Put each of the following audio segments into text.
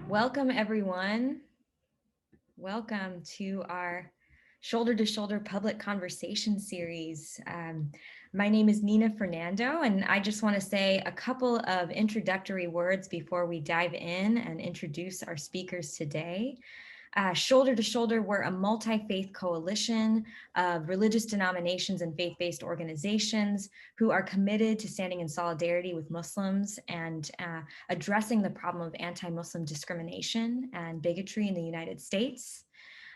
Welcome, everyone. Welcome to our Shoulder to Shoulder public conversation series. My name is Nina Fernando, and I just want to say a couple of introductory words before we dive in and introduce our speakers today. Shoulder to Shoulder, we're a multi-faith coalition of religious denominations and faith-based organizations who are committed to standing in solidarity with Muslims and addressing the problem of anti-Muslim discrimination and bigotry in the United States.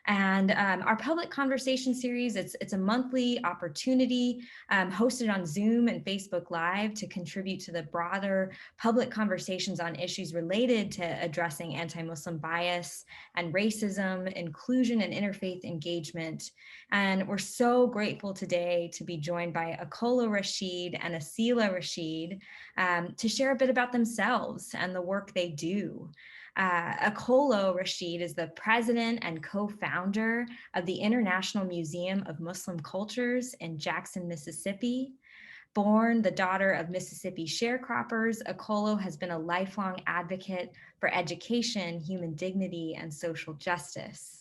And our public conversation series, it's a monthly opportunity hosted on Zoom and Facebook Live to contribute to the broader public conversations on issues related to addressing anti-Muslim bias and racism, inclusion and interfaith engagement. And we're so grateful today to be joined by Okolo Rashid and Aseelah Rashid to share a bit about themselves and the work they do. Okolo Rashid is the president and co-founder of the International Museum of Muslim Cultures in Jackson, Mississippi. Born the daughter of Mississippi sharecroppers, Okolo has been a lifelong advocate for education, human dignity, and social justice.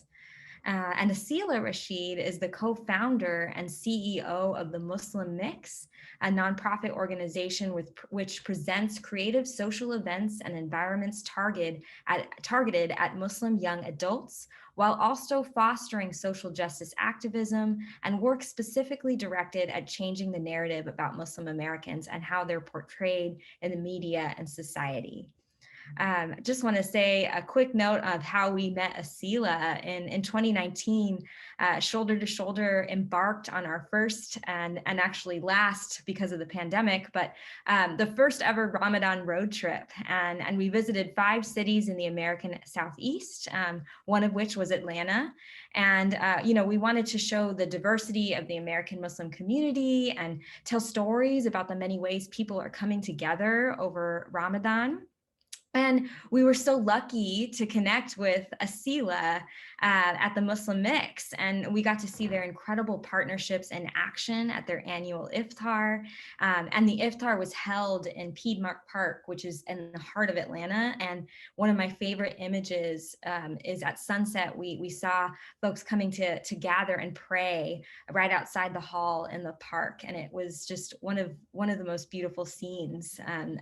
And Aseelah Rashid is the co-founder and CEO of the Muslim Mix, a nonprofit organization which presents creative social events and environments targeted at Muslim young adults, while also fostering social justice activism and work specifically directed at changing the narrative about Muslim Americans and how they're portrayed in the media and society. Just want to say a quick note of how we met Aseelah. In 2019, Shoulder to Shoulder embarked on our first and actually last because of the pandemic, but the first ever Ramadan road trip. And we visited 5 cities in the American Southeast, one of which was Atlanta. And, we wanted to show the diversity of the American Muslim community and tell stories about the many ways people are coming together over Ramadan. And we were so lucky to connect with Aseelah at the Muslim Mix, and we got to see their incredible partnerships in action at their annual Iftar. And the Iftar was held in Piedmont Park, which is in the heart of Atlanta. And one of my favorite images is at sunset. We saw folks coming to gather and pray right outside the hall in the park, and it was just one of the most beautiful scenes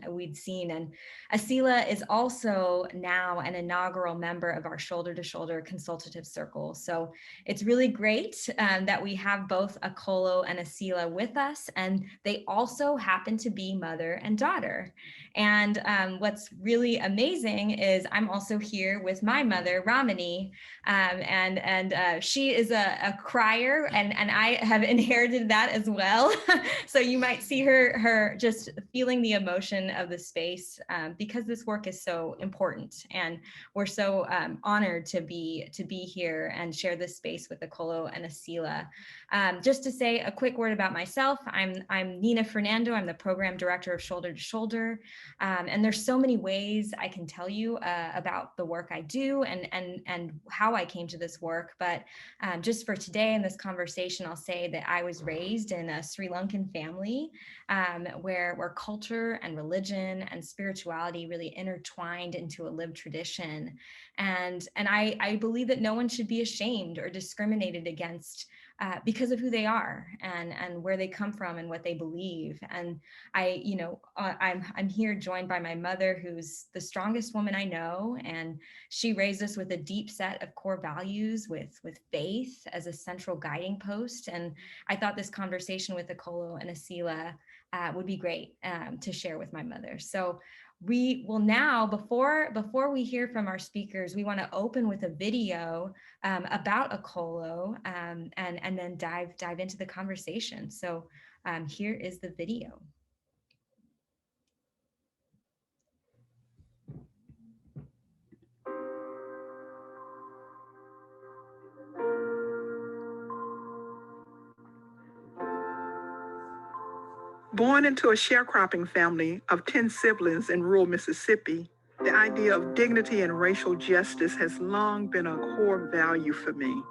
we'd seen. And Aseelah is also now an inaugural member of our Shoulder to Shoulder consultative circle. So it's really great that we have both Okolo and Aseelah with us, and they also happen to be mother and daughter. And what's really amazing is I'm also here with my mother, Ramani, and she is a crier, and I have inherited that as well. So you might see her just feeling the emotion of the space because this work is so important, and we're so honored to be here and share this space with Okolo and Aseelah. Just to say a quick word about myself, I'm Nina Fernando. I'm the program director of Shoulder to Shoulder, and there's so many ways I can tell you about the work I do and how I came to this work. But just for today in this conversation, I'll say that I was raised in a Sri Lankan family where culture and religion and spirituality really intertwined into a lived tradition. And I believe that no one should be ashamed or discriminated against because of who they are and where they come from and what they believe. And I'm here joined by my mother, who's the strongest woman I know, and she raised us with a deep set of core values with faith as a central guiding post. And I thought this conversation with Okolo and Aseelah would be great to share with my mother. So we will now, before we hear from our speakers, we want to open with a video about Okolo and then dive into the conversation. So here is the video. Born into a sharecropping family of 10 siblings in rural Mississippi, the idea of dignity and racial justice has long been a core value for me.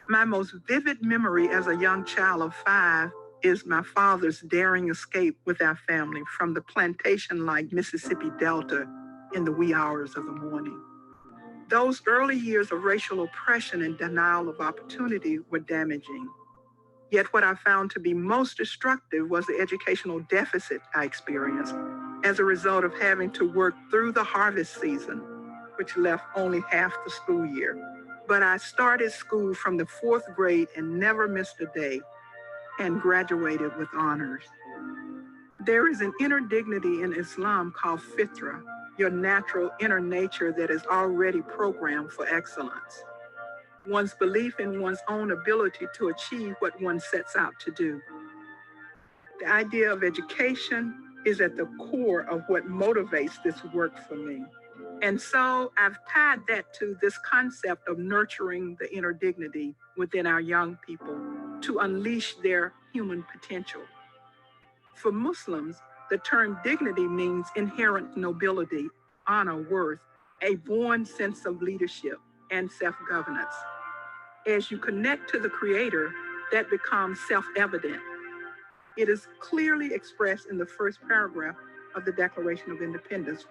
My most vivid memory as a young child of 5 is my father's daring escape with our family from the plantation-like Mississippi Delta in the wee hours of the morning. Those early years of racial oppression and denial of opportunity were damaging. Yet what I found to be most destructive was the educational deficit I experienced as a result of having to work through the harvest season, which left only half the school year. But I started school from the 4th grade and never missed a day and graduated with honors. There is an inner dignity in Islam called fitra, your natural inner nature that is already programmed for excellence. One's belief in one's own ability to achieve what one sets out to do. The idea of education is at the core of what motivates this work for me. And so I've tied that to this concept of nurturing the inner dignity within our young people to unleash their human potential. For Muslims, the term dignity means inherent nobility, honor, worth, a born sense of leadership and self-governance. As you connect to the Creator, that becomes self-evident. It is clearly expressed in the first paragraph of the Declaration of Independence.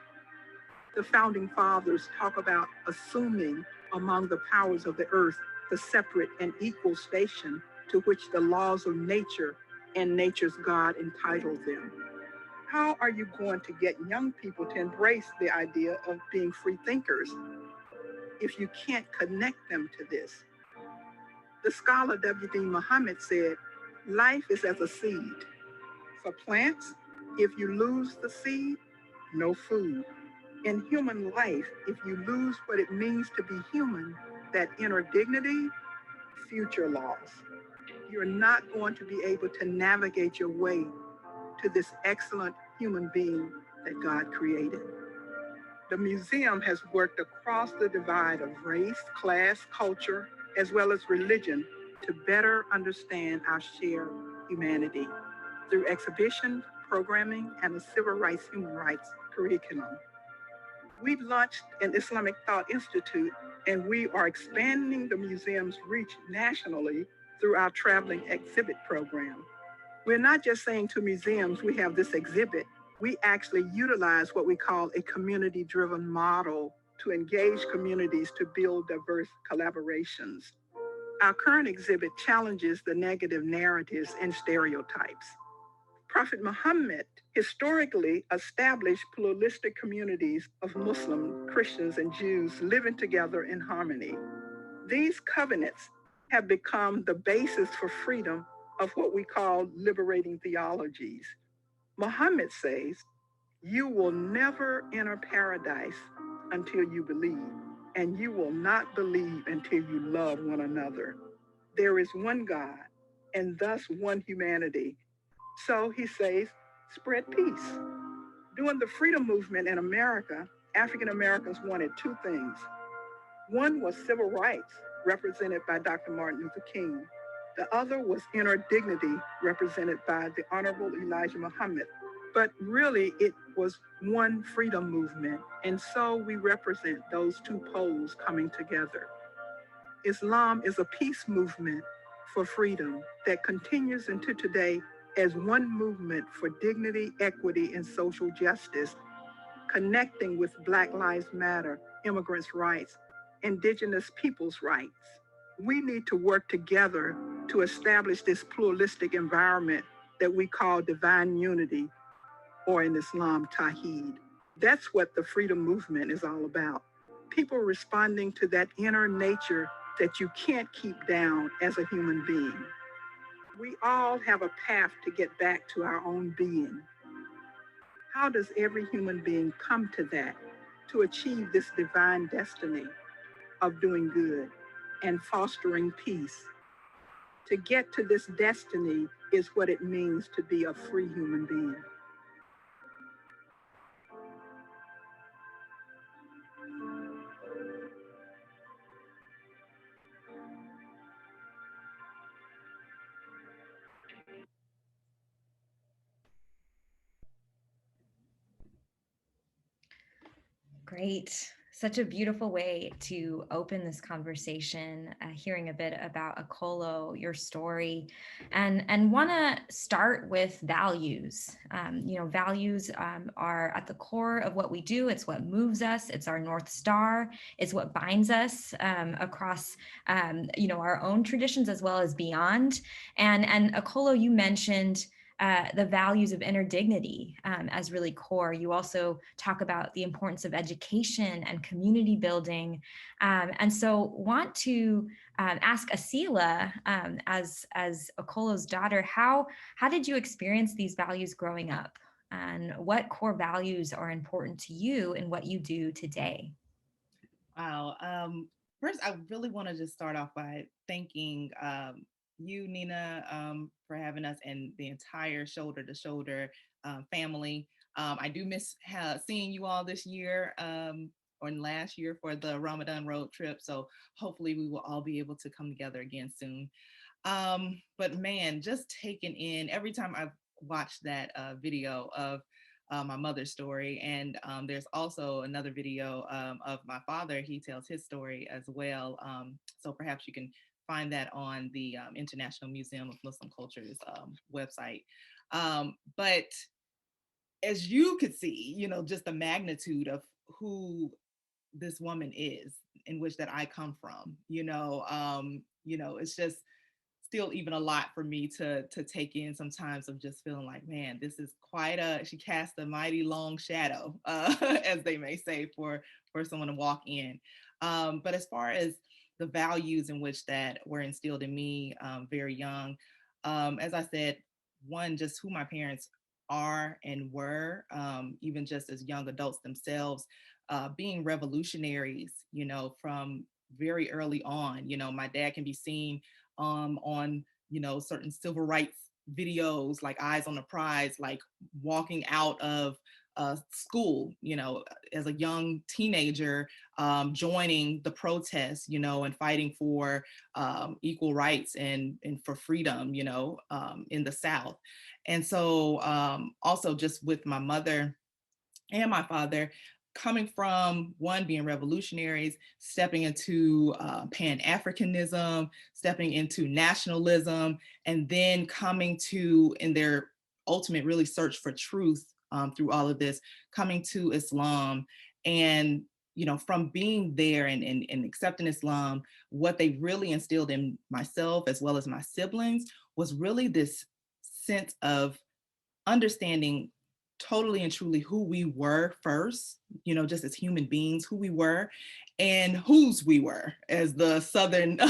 The founding fathers talk about assuming among the powers of the earth the separate and equal station to which the laws of nature and nature's God entitled them. How are you going to get young people to embrace the idea of being free thinkers if you can't connect them to this? The scholar W.D. Muhammad said, life is as a seed. For plants, if you lose the seed, no food. In human life, if you lose what it means to be human, that inner dignity, future loss. You're not going to be able to navigate your way to this excellent human being that God created. The museum has worked across the divide of race, class, culture, as well as religion to better understand our shared humanity through exhibition, programming, and a civil rights, human rights curriculum. We launched an Islamic Thought Institute, and we are expanding the museum's reach nationally through our traveling exhibit program. We're not just saying to museums, we have this exhibit. We actually utilize what we call a community-driven model to engage communities to build diverse collaborations. Our current exhibit challenges the negative narratives and stereotypes. Prophet Muhammad historically established pluralistic communities of Muslim, Christians, and Jews living together in harmony. These covenants have become the basis for freedom of what we call liberating theologies. Muhammad says, you will never enter paradise until you believe, and you will not believe until you love one another. There is one God, and thus one humanity. So he says, spread peace. During the freedom movement in America, African Americans wanted two things. One was civil rights, represented by Dr. Martin Luther King. The other was inner dignity, represented by the Honorable Elijah Muhammad. But really, it was one freedom movement, and so we represent those two poles coming together. Islam is a peace movement for freedom that continues into today as one movement for dignity, equity, and social justice, connecting with Black Lives Matter, immigrants' rights, indigenous peoples' rights. We need to work together to establish this pluralistic environment that we call divine unity, or in Islam, Tawheed. That's what the freedom movement is all about. People responding to that inner nature that you can't keep down as a human being. We all have a path to get back to our own being. How does every human being come to that, to achieve this divine destiny of doing good and fostering peace? To get to this destiny is what it means to be a free human being. Great. Such a beautiful way to open this conversation, hearing a bit about Okolo, your story, and want to start with values. Values are at the core of what we do. It's what moves us. It's our North Star. It's what binds us across, our own traditions as well as beyond. And Okolo, you mentioned the values of inner dignity as really core. You also talk about the importance of education and community building. And so want to ask Aseelah, as Okolo's daughter, how did you experience these values growing up? And what core values are important to you in what you do today? Wow. First, I really want to just start off by thanking you, Nina, for having us and the entire Shoulder to Shoulder family. I do miss seeing you all this year or last year for the Ramadan road trip. So hopefully we will all be able to come together again soon. But man, just taking in every time I've watched that video of my mother's story. And there's also another video of my father. He tells his story as well. So perhaps you can find that on the International Museum of Muslim Culture's website. But as you could see, just the magnitude of who this woman is, in which that I come from, it's just still even a lot for me to take in sometimes, of just feeling like, man, this is she cast a mighty long shadow, as they may say, for someone to walk in. But as far as the values in which that were instilled in me very young, as I said, one, just who my parents are and were, even just as young adults themselves, being revolutionaries, from very early on. My dad can be seen on certain civil rights videos like Eyes on the Prize, like walking out of school, as a young teenager, joining the protests, and fighting for equal rights and for freedom, in the South. And so also just with my mother and my father, coming from one, being revolutionaries, stepping into Pan-Africanism, stepping into nationalism, and then coming to, in their ultimate really search for truth through all of this, coming to Islam. And from being there and accepting Islam, what they really instilled in myself as well as my siblings was really this sense of understanding totally and truly who we were first, just as human beings, who we were and whose we were, as the Southern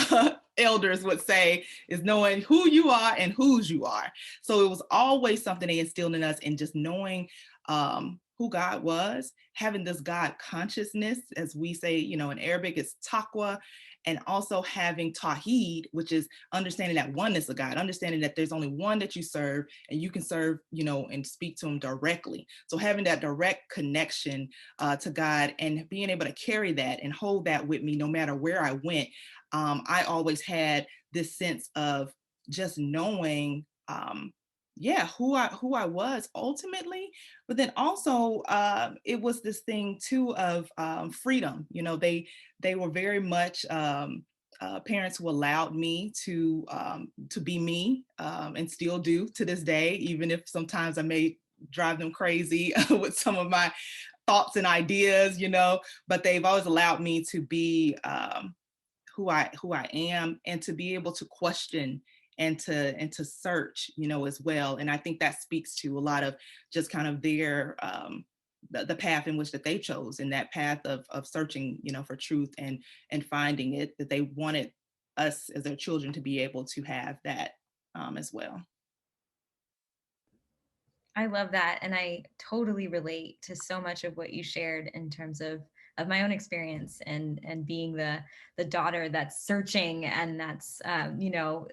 elders would say, is knowing who you are and whose you are. So it was always something they instilled in us, and just knowing who God was, having this God consciousness, as we say, in Arabic, it's taqwa, and also having tawheed, which is understanding that oneness of God, understanding that there's only one that you serve, and you can serve, and speak to him directly. So having that direct connection to God, and being able to carry that and hold that with me no matter where I went. I always had this sense of just knowing who I was ultimately, but then also it was this thing too of freedom. They were very much parents who allowed me to be me, and still do to this day, even if sometimes I may drive them crazy with some of my thoughts and ideas, but they've always allowed me to be who I am, and to be able to question and to search, as well. And I think that speaks to a lot of just kind of their the path in which that they chose, and that path of searching, for truth and finding it, that they wanted us as their children to be able to have that as well. I love that. And I totally relate to so much of what you shared in terms of my own experience and being the daughter that's searching, and that's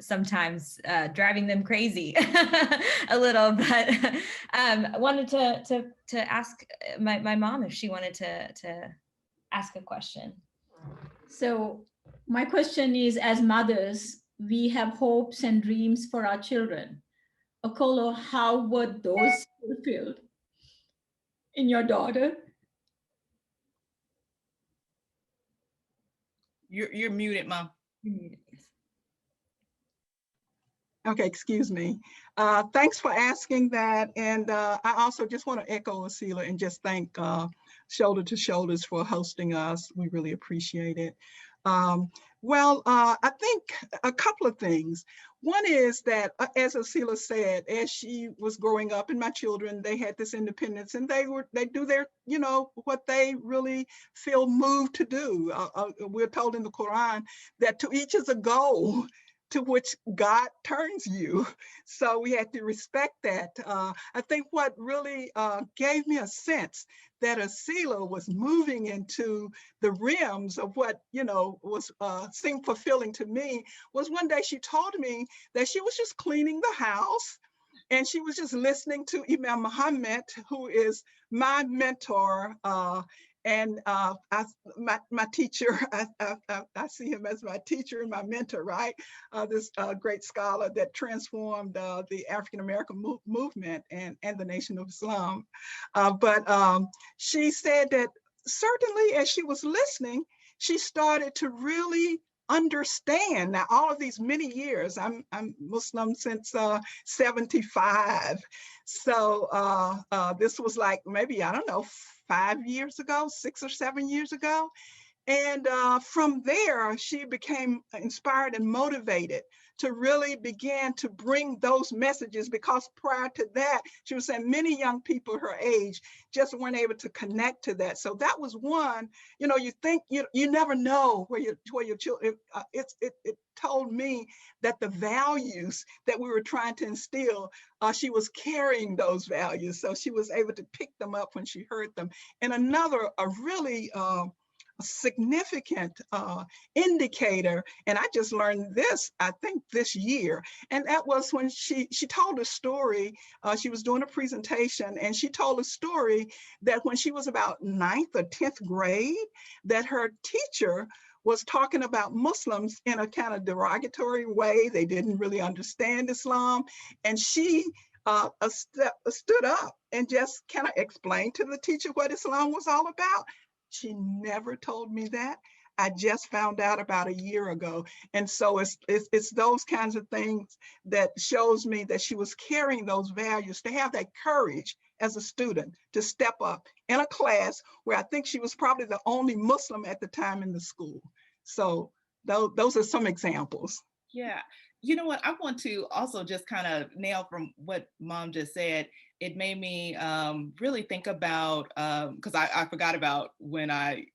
sometimes driving them crazy a little. But wanted to ask my mom if she wanted to ask a question. So my question is, as mothers, we have hopes and dreams for our children. Okolo, how were those fulfilled in your daughter? You're muted, Mom. You're muted, yes. Okay, excuse me. Thanks for asking that. And I also just want to echo Aseelah and just thank Shoulder to Shoulders for hosting us. We really appreciate it. I think a couple of things. One is that, as Aseelah said, as she was growing up, and my children, they had this independence, and they do their, what they really feel moved to do. We're told in the Quran that to each is a goal to which God turns you. So we had to respect that. I think what really gave me a sense that Aseelah was moving into the realms of what, was seemed fulfilling to me was one day she told me that she was just cleaning the house and she was just listening to Imam Muhammad, who is my mentor, my teacher. I see him as my teacher and my mentor, right? This great scholar that transformed the African American movement and the Nation of Islam. She said that certainly as she was listening, she started to really understand. Now, all of these many years, I'm Muslim since 75. So this was like maybe, I don't know, 5 years ago, 6 or 7 years ago. And from there, she became inspired and motivated to really begin to bring those messages, because prior to that, she was saying many young people her age just weren't able to connect to that. So that was one, you think, you never know where your children, it told me that the values that we were trying to instill, she was carrying those values. So she was able to pick them up when she heard them. And another, a really, significant indicator, and I just learned this, I think this year, and that was when she told a story. She was doing a presentation and she told a story that when she was about 9th or 10th grade, that her teacher was talking about Muslims in a kind of derogatory way. They didn't really understand Islam, and she stood up and just kind of explained to the teacher what Islam was all about. She never told me that. I just found out about a year ago. And so it's those kinds of things that shows me that she was carrying those values, to have that courage as a student to step up in a class where I think she was probably the only Muslim at the time in the school. So those are some examples. Yeah. You know what? I want to also just kind of nail from what Mom just said. It made me really think about, because I forgot about when I,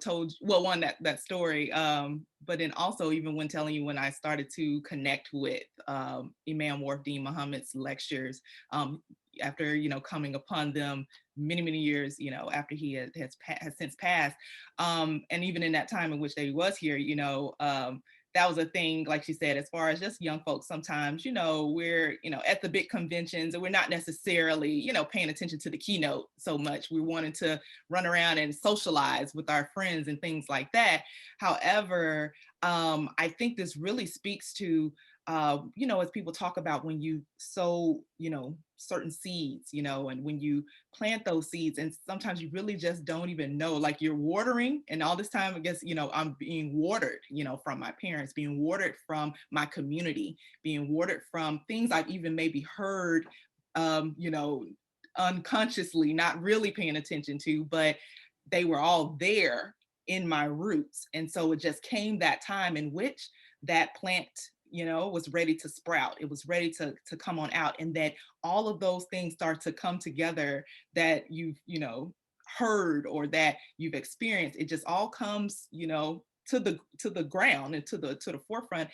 told, well, one, that story, but then also even when telling you when I started to connect with Imam Wardeen Muhammad's lectures, after, coming upon them many, many years, after he has since passed. And even in that time in which they was here, that was a thing, like she said, as far as just young folks, sometimes, we're, at the big conventions and we're not necessarily, paying attention to the keynote so much. We wanted to run around and socialize with our friends and things like that. However, I think this really speaks to, as people talk about when you sow, certain seeds, and when you plant those seeds, and sometimes you really just don't even know, like you're watering, and all this time, I guess, I'm being watered, from my parents, being watered from my community, being watered from things I've even maybe heard, unconsciously, not really paying attention to, but they were all there in my roots. And so it just came that time in which that plant, was ready to sprout. It was ready to come on out. And that all of those things start to come together that you've, heard or that you've experienced. It just all comes, to the ground and to the forefront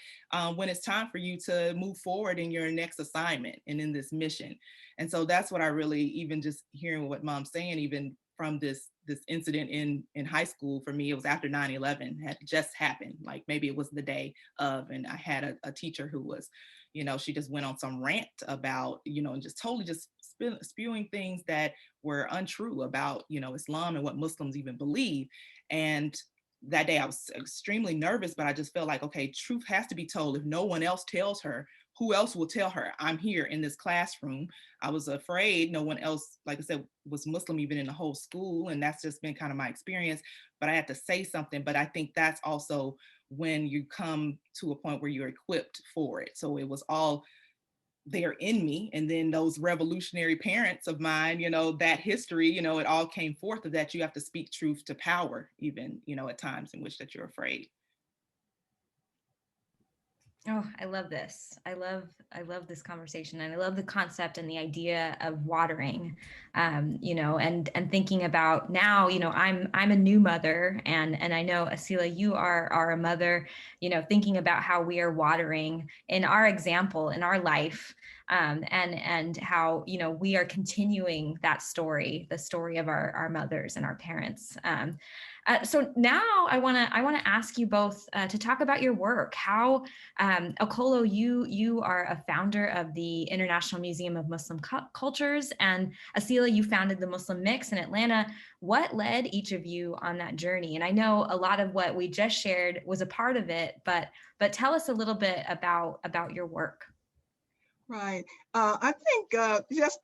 when it's time for you to move forward in your next assignment and in this mission. And so that's what I really, even just hearing what Mom's saying, even from this incident in high school, for me, it was after 9/11 had just happened. Like maybe it was the day of, and I had a teacher who was, she just went on some rant about, and just totally just spewing things that were untrue about, Islam and what Muslims even believe. And that day I was extremely nervous, but I just felt like, okay, truth has to be told. If no one else tells her, who else will tell her? I'm here in this classroom. I was afraid no one else, like I said, was Muslim even in the whole school. And that's just been kind of my experience, but I had to say something. But I think that's also when you come to a point where you're equipped for it. So it was all there in me. And then those revolutionary parents of mine, that history, it all came forth of that. You have to speak truth to power, even, at times in which that you're afraid. Oh, I love this. I love this conversation, and I love the concept and the idea of watering, and thinking about now, I'm a new mother, and I know, Aseelah, you are a mother, thinking about how we are watering in our example, in our life, and how, we are continuing that story, the story of our mothers and our parents. So now I want to ask you both to talk about your work. How, Okolo, you are a founder of the International Museum of Muslim Cultures, and Aseelah, you founded the Muslim Mix in Atlanta. What led each of you on that journey? And I know a lot of what we just shared was a part of it, but tell us a little bit about your work. Right. I think just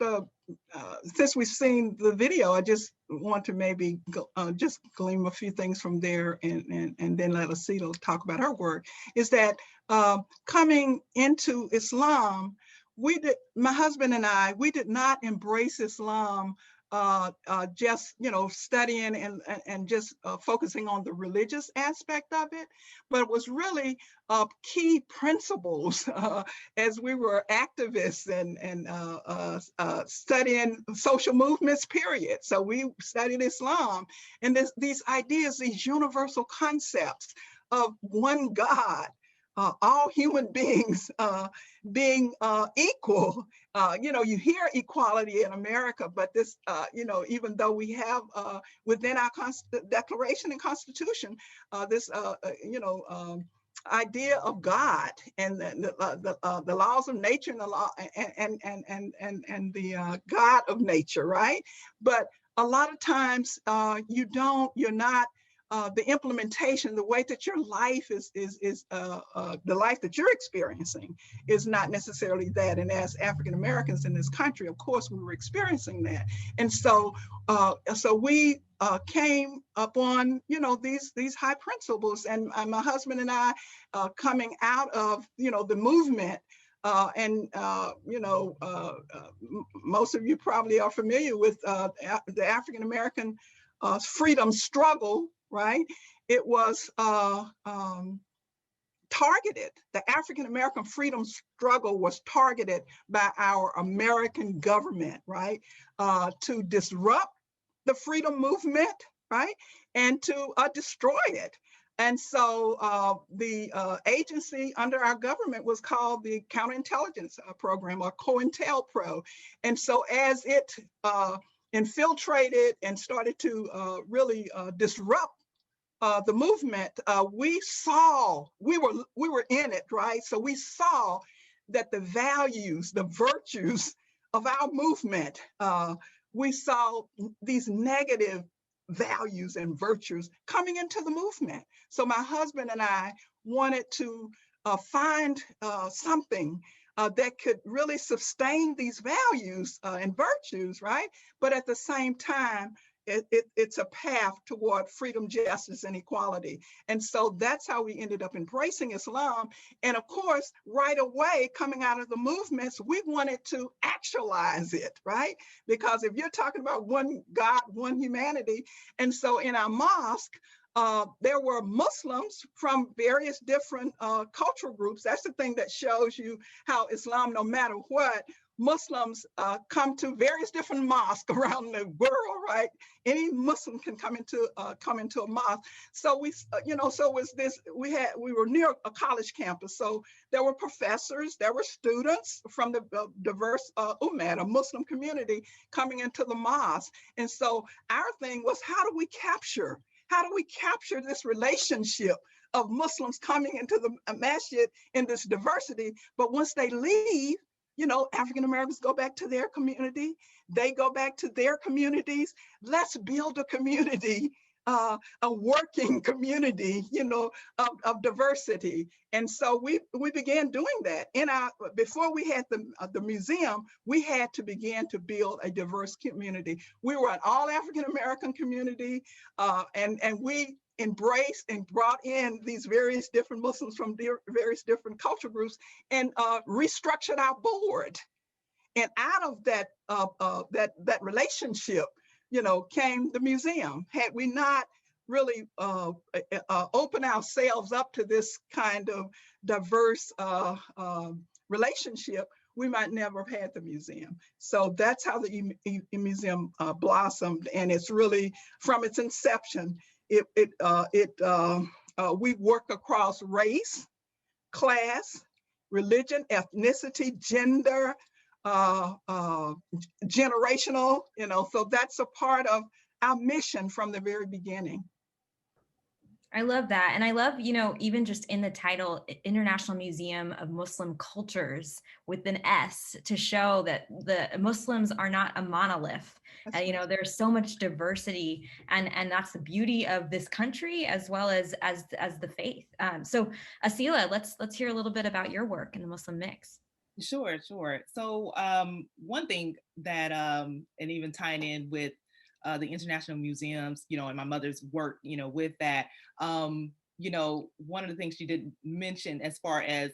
since we've seen the video, I just want to maybe just glean a few things from there, and then let Aseelah talk about her work. Is that coming into Islam, my husband and I, we did not embrace Islam just studying and just focusing on the religious aspect of it, but it was really key principles as we were activists and studying social movements, period. So we studied Islam, and these ideas, these universal concepts of one God, all human beings being equal. You hear equality in America, but this, even though we have within our Declaration and Constitution, this, idea of God and the laws of nature and the law and the God of nature, right? But a lot of times you're not. The implementation, the way that your life is the life that you're experiencing is not necessarily that. And as African Americans in this country, of course, we were experiencing that. And so we came upon these high principles, and my husband and I coming out of the movement. Most of you probably are familiar with the African American freedom struggle, right? It was targeted. The African American freedom struggle was targeted by our American government, right? To disrupt the freedom movement, right? And to destroy it. And so the agency under our government was called the Counterintelligence Program, or COINTELPRO. And so as it infiltrated and started to really disrupt the movement, we were in it, right? So we saw that the values, the virtues of our movement, we saw these negative values and virtues coming into the movement. So my husband and I wanted to find something that could really sustain these values and virtues, right? But at the same time, it's a path toward freedom, justice, and equality. And so that's how we ended up embracing Islam. And of course, right away, coming out of the movements, we wanted to actualize it, right? Because if you're talking about one God, one humanity, and so in our mosque, there were Muslims from various different cultural groups. That's the thing that shows you how Islam, no matter what, Muslims come to various different mosques around the world, right? Any Muslim can come into a mosque. So we, so it was this. We were near a college campus, so there were professors, there were students from the diverse ummah, a Muslim community, coming into the mosque. And so our thing was, how do we capture this relationship of Muslims coming into the masjid in this diversity? But once they leave, African Americans go back to their community, they go back to their communities. Let's build a community a working community, of diversity. And so we began doing that. Before we had the museum, we had to begin to build a diverse community. We were an all African American community, and we embraced and brought in these various different Muslims from various different culture groups, and restructured our board. And out of that relationship, came the museum. Had we not really opened ourselves up to this kind of diverse relationship, we might never have had the museum. So that's how the museum blossomed, and it's really from its inception. We work across race, class, religion, ethnicity, gender, generational, so that's a part of our mission from the very beginning. I love that. And I love, even just in the title, International Museum of Muslim Cultures with an S, to show that the Muslims are not a monolith. There's so much diversity, and that's the beauty of this country as well as the faith. So Aseelah, let's hear a little bit about your work in the Muslim mix. Sure. So one thing that, and even tying in with the international museums, and my mother's work, with that, one of the things she did mention as far as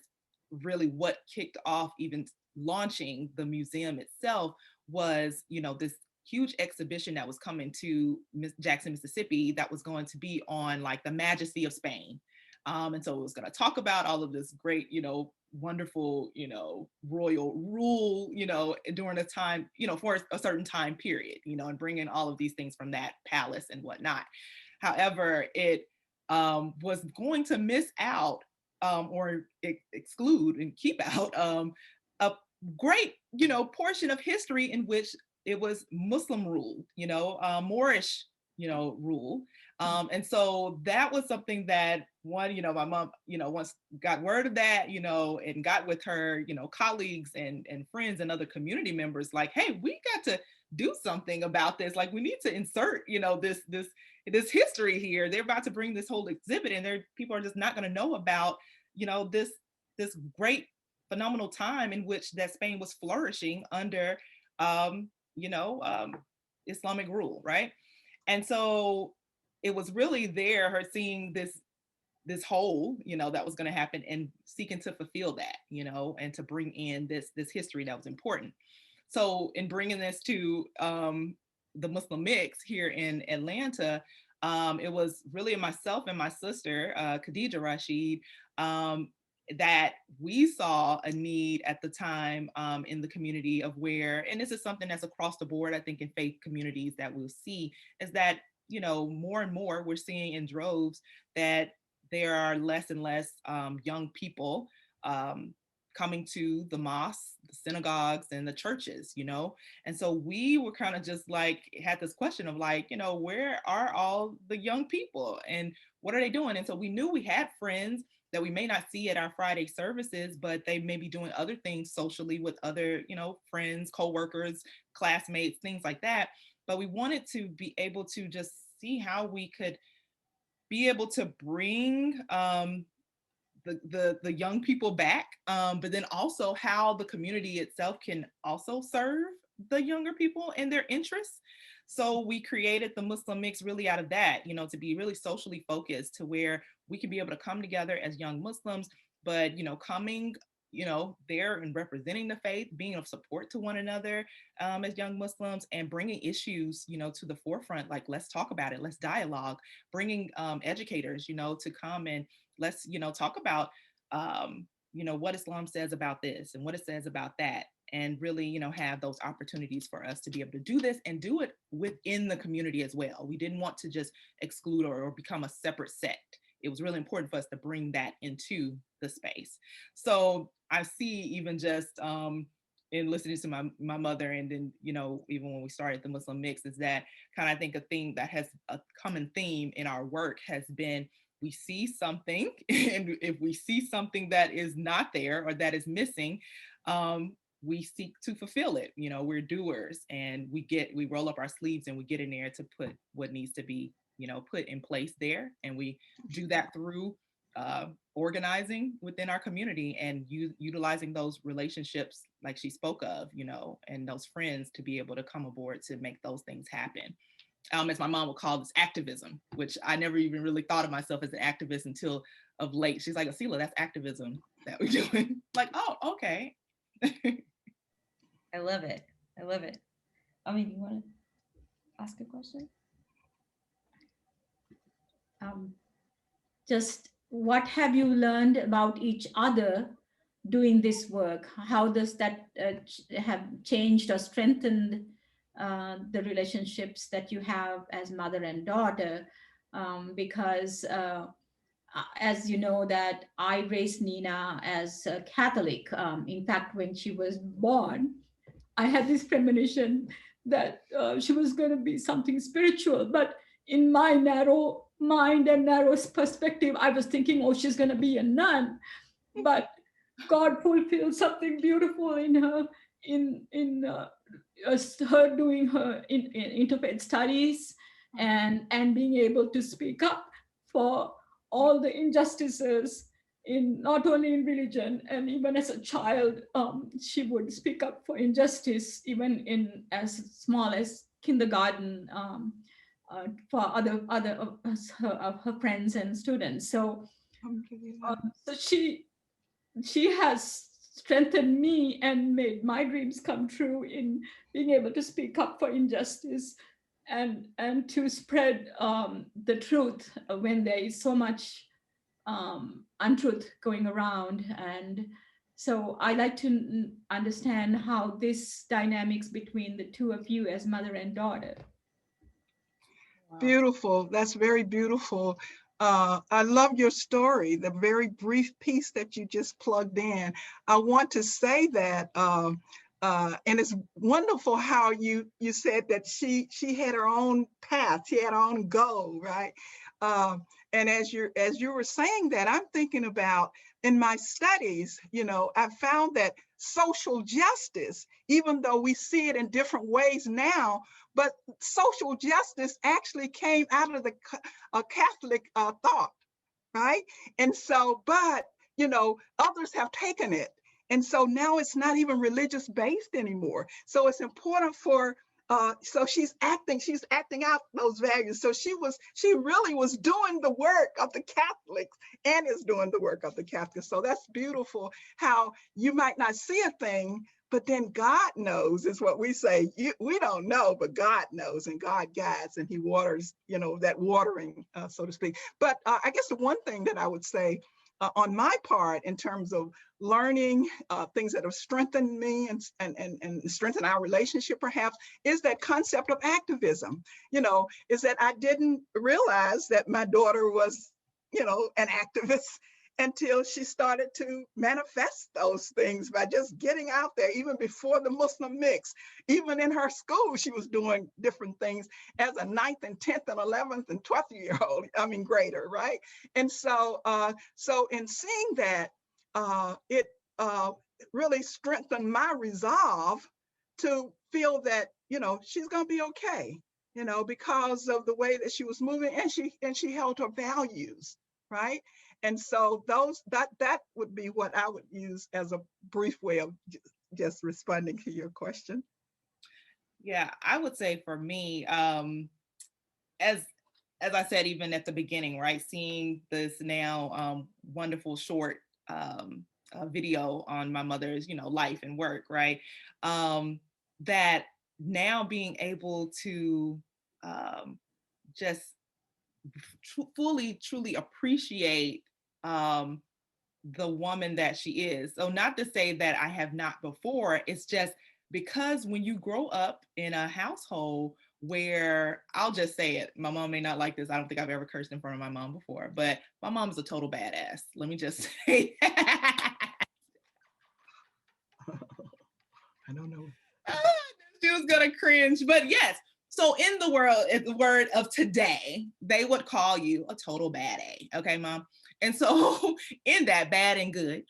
really what kicked off even launching the museum itself was, this huge exhibition that was coming to Jackson, Mississippi, that was going to be on like the majesty of Spain. And so it was going to talk about all of this great, wonderful, royal rule, during a time, for a certain time period, and bringing all of these things from that palace and whatnot. However, it was going to miss out or exclude and keep out a great, portion of history in which it was Muslim rule, Moorish, rule. And so that was something that my mom, once got word of that, and got with her, colleagues and friends and other community members, like, hey, we got to do something about this. Like, we need to insert, this history here. They're about to bring this whole exhibit, and people are just not going to know about, this great, phenomenal time in which that Spain was flourishing under, Islamic rule, right? And so it was really her seeing this hole, that was going to happen, and seeking to fulfill that, and to bring in this history that was important. So in bringing this to the Muslim mix here in Atlanta, it was really myself and my sister, Khadija Rashid, that we saw a need at the time in the community of where, and this is something that's across the board, I think, in faith communities that we'll see, is that, more and more we're seeing in droves that there are less and less young people coming to the mosques, the synagogues, and the churches, And so we were kind of just like, had this question of like, where are all the young people and what are they doing? And so we knew we had friends that we may not see at our Friday services, but they may be doing other things socially with other, friends, coworkers, classmates, things like that. But we wanted to be able to just see how we could be able to bring the young people back, but then also how the community itself can also serve the younger people and their interests. So we created the Muslim mix really out of that, to be really socially focused, to where we can be able to come together as young Muslims, but, coming, there and representing the faith, being of support to one another as young Muslims, and bringing issues, to the forefront, like, let's talk about it, let's dialogue, bringing educators, to come and let's, talk about, what Islam says about this and what it says about that. And really, have those opportunities for us to be able to do this and do it within the community as well. We didn't want to just exclude or become a separate sect. It was really important for us to bring that into the space. So I see, even just in listening to my mother, and then, even when we started the Muslim mix, is that kind of, I think, a thing that has a common theme in our work has been, we see something, and if we see something that is not there or that is missing, we seek to fulfill it. We're doers, and we roll up our sleeves and we get in there to put what needs to be put in place there. And we do that through organizing within our community and utilizing those relationships like she spoke of, and those friends to be able to come aboard to make those things happen. As my mom would call this activism, which I never even really thought of myself as an activist until of late. She's like, Aseelah, that's activism that we're doing. Like, oh, okay. I love it. I love it. Ami, do you want to ask a question? Just what have you learned about each other doing this work? How does that have changed or strengthened the relationships that you have as mother and daughter? Because as you know, that I raised Nina as a Catholic. In fact, when she was born, I had this premonition that she was going to be something spiritual. But in my narrow mind and narrow perspective, I was thinking, oh, she's going to be a nun. But God fulfilled something beautiful in her, in her doing her interfaith studies and being able to speak up for all the injustices in not only in religion, and even as a child, she would speak up for injustice, even in as small as kindergarten, for other of her friends and students. So, so she has strengthened me and made my dreams come true in being able to speak up for injustice and to spread the truth when there is so much untruth going around. And so I like to understand how this dynamics between the two of you as mother and daughter. Wow. Beautiful. That's very beautiful. I love your story, the very brief piece that you just plugged in. I want to say that, and it's wonderful how you said that she had her own path, she had her own goal, right? And as you were saying that, I'm thinking about in my studies, I found that social justice, even though we see it in different ways now, but social justice actually came out of the Catholic thought, right? And so, but, others have taken it. And so now it's not even religious based anymore. So it's important for, so she's acting out those values. So she really was doing the work of the Catholics and is doing the work of the Catholics. So that's beautiful how you might not see a thing, but then God knows is what we say. We don't know, but God knows, and God guides, and he waters, that watering, so to speak. But I guess the one thing that I would say on my part in terms of learning things that have strengthened me and strengthened our relationship perhaps is that concept of activism, is that I didn't realize that my daughter was, an activist until she started to manifest those things by just getting out there, even before the Muslim mix. Even in her school, she was doing different things as a 9th and 10th and 11th and 12th-year-old, grader, right? And so, so in seeing that, it really strengthened my resolve to feel that, she's gonna be okay, because of the way that she was moving, and she held her values, right? And so that would be what I would use as a brief way of just responding to your question. Yeah, I would say for me, as I said, even at the beginning, right, seeing this now wonderful short video on my mother's, life and work, right, that now being able to just truly appreciate the woman that she is. So not to say that I have not before, it's just because when you grow up in a household where, I'll just say it, my mom may not like this, I don't think I've ever cursed in front of my mom before, but my mom is a total badass. Let me just say that. I don't know. She was gonna cringe, but yes. So in the word of today, they would call you a total badass. Okay, mom? And so in that, bad and good.